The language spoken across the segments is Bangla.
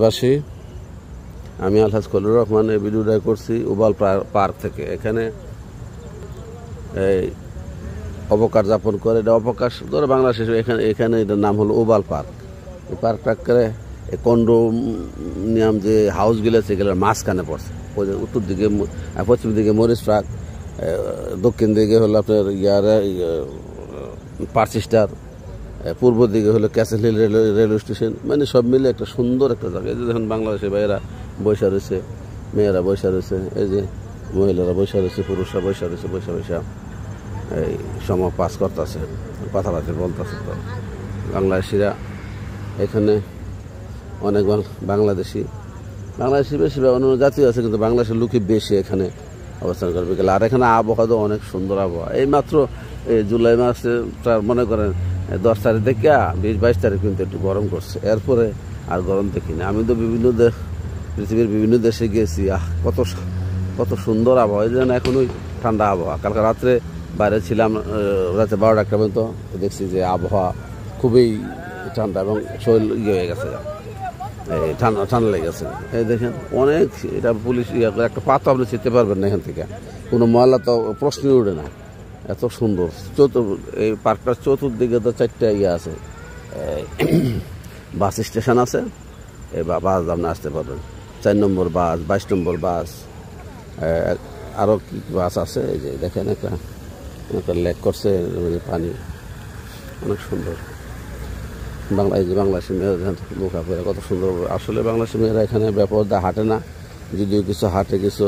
দেশবাসী, আমি আলহাজ খলিলুর রহমান এই ভিডিওটা করছি উবাল পার্ক থেকে। এখানে এই অবকাশ যাপন করে, এটা অবকাশ ধরে বাংলাদেশে এখানে এটার নাম হলো উবাল পার্ক। এই পার্কটা করে কন্ডোমিনিয়াম যে হাউসগুলো আছে এগুলোর মাঝখানে পড়ছে। উত্তর দিকে পশ্চিম দিকে মরিচ পার্ক, দক্ষিণ দিকে হলো আপনার পার্সি স্টার, পূর্ব দিকে হলো ক্যাসেল হিল রেলওয়ে স্টেশন। মানে সব মিলে একটা সুন্দর একটা জায়গা। এই যে দেখুন বাংলাদেশের ভাইয়েরা বৈশা রয়েছে, মেয়েরা বৈশা রয়েছে, এই যে মহিলারা বৈশা রয়েছে, পুরুষরা বৈশা রয়েছে, বৈশা এই সময় পাস করতেছে, কথাবার্তা বলতেছে। তো বাংলাদেশিরা এখানে অনেক বাংলাদেশি বেশি অন্য জাতীয় আছে, কিন্তু বাংলাদেশের লোকই বেশি এখানে অবস্থান করবে গেলে। আর এখানে আবহাওয়া তো অনেক সুন্দর আবহাওয়া। এই মাত্র জুলাই মাসে মনে করেন 10 তারিখ থেকে 20-22 তারিখ কিন্তু একটু গরম করছে, এরপরে আর গরম দেখিনি। আমি তো পৃথিবীর বিভিন্ন দেশে গিয়েছি, কত সুন্দর আবহাওয়া। এই জন্য এখন ওই ঠান্ডা আবহাওয়া। কালকে রাত্রে বাইরে ছিলাম, রাতে 12টা পর্যন্ত দেখছি যে আবহাওয়া খুবই ঠান্ডা এবং শরীর হয়ে গেছে, এই ঠান্ডা লেগে গেছে। এই দেখেন অনেক, এটা পুলিশ একটা পাতা আপনি চিনতে পারবেন না এখান থেকে, কোনো ময়লা তো প্রশ্নই উঠে না, এত সুন্দর। এই পার্কটার চতুর্দিকে তো 4টা আছে, বাস স্টেশন আছে। এই বাস আপনি আসতে পারবেন, 4 নম্বর বাস, 22 নম্বর বাস, আরও কি বাস আছে। এই যে দেখেন একটা লেক করছে, পানি অনেক সুন্দর। এই যে বাংলাদেশি মেয়েরা বোকা পরে কত সুন্দর। আসলে বাংলাদেশি মেয়েরা এখানে ব্যাপারটা হাঁটে না, যদিও কিছু হাঁটে, কিছু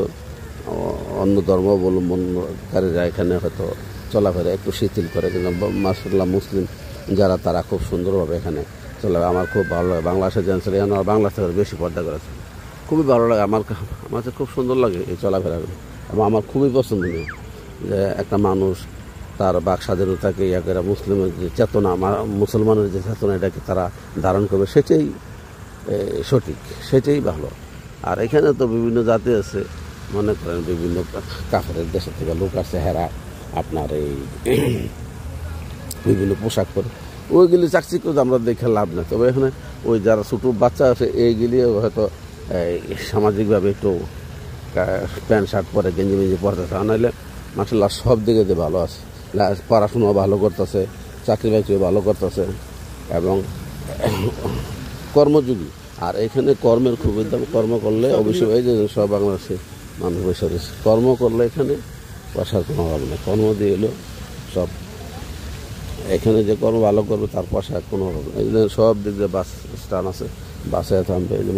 অন্য ধর্ম অবলম্বনকারীরা এখানে হয়তো চলাফেরা একটু শিথিল করে, কিন্তু মাশাআল্লাহ মুসলিম যারা তারা খুব সুন্দরভাবে এখানে চলে। আমার খুব ভালো লাগে বাংলাদেশের জেন্টস এখানে, বাংলাদেশ থেকে বেশি পর্দা করেছে, খুবই ভালো লাগে। আমার খুব সুন্দর লাগে এই চলাফেরাগুলো, এবং আমার খুবই পছন্দনীয় যে একটা মানুষ তার বাক স্বাধীনতাকে করে মুসলিমের যে চেতনা, মুসলমানের যে চেতনা, এটাকে তারা ধারণ করবে, সেটাই সঠিক, সেটাই ভালো। আর এখানে তো বিভিন্ন জাতি আছে, মনে করেন বিভিন্ন কাফেরের দেশের থেকে লোক আছে, হেরা আপনার এই বিভিন্ন পোশাক পরে, ওইগুলি চাকচিক্য আমরা দেখে লাভ নেই। তবে এখানে ওই যারা ছোটো বাচ্চা আছে এইগুলি হয়তো সামাজিকভাবে একটু প্যান্ট শার্ট পরে, গেঞ্জি মেঞ্জি পরতেছে, নাহলে মাশাআল্লাহ সব দিকে দিয়ে ভালো আছে। পড়াশোনাও ভালো করতেছে, চাকরি বাকরিও ভালো করতেছে, এবং কর্মযোগী। আর এখানে কর্মের খুবই দাম। কর্ম করলে অবশ্যই এই যে সব বাংলাদেশে মানুষ বসে রয়েছে, কর্ম করলে এখানে পয়সার কোনো অভাব নেই। কর্ম দিয়ে এলো সব, এখানে যে কর্ম ভালো করবে তার পয়সার কোনো অভাব নেই। এই জন্য সব দিক দিয়ে বাস স্ট্যান্ড আছে, বাসে থামবে।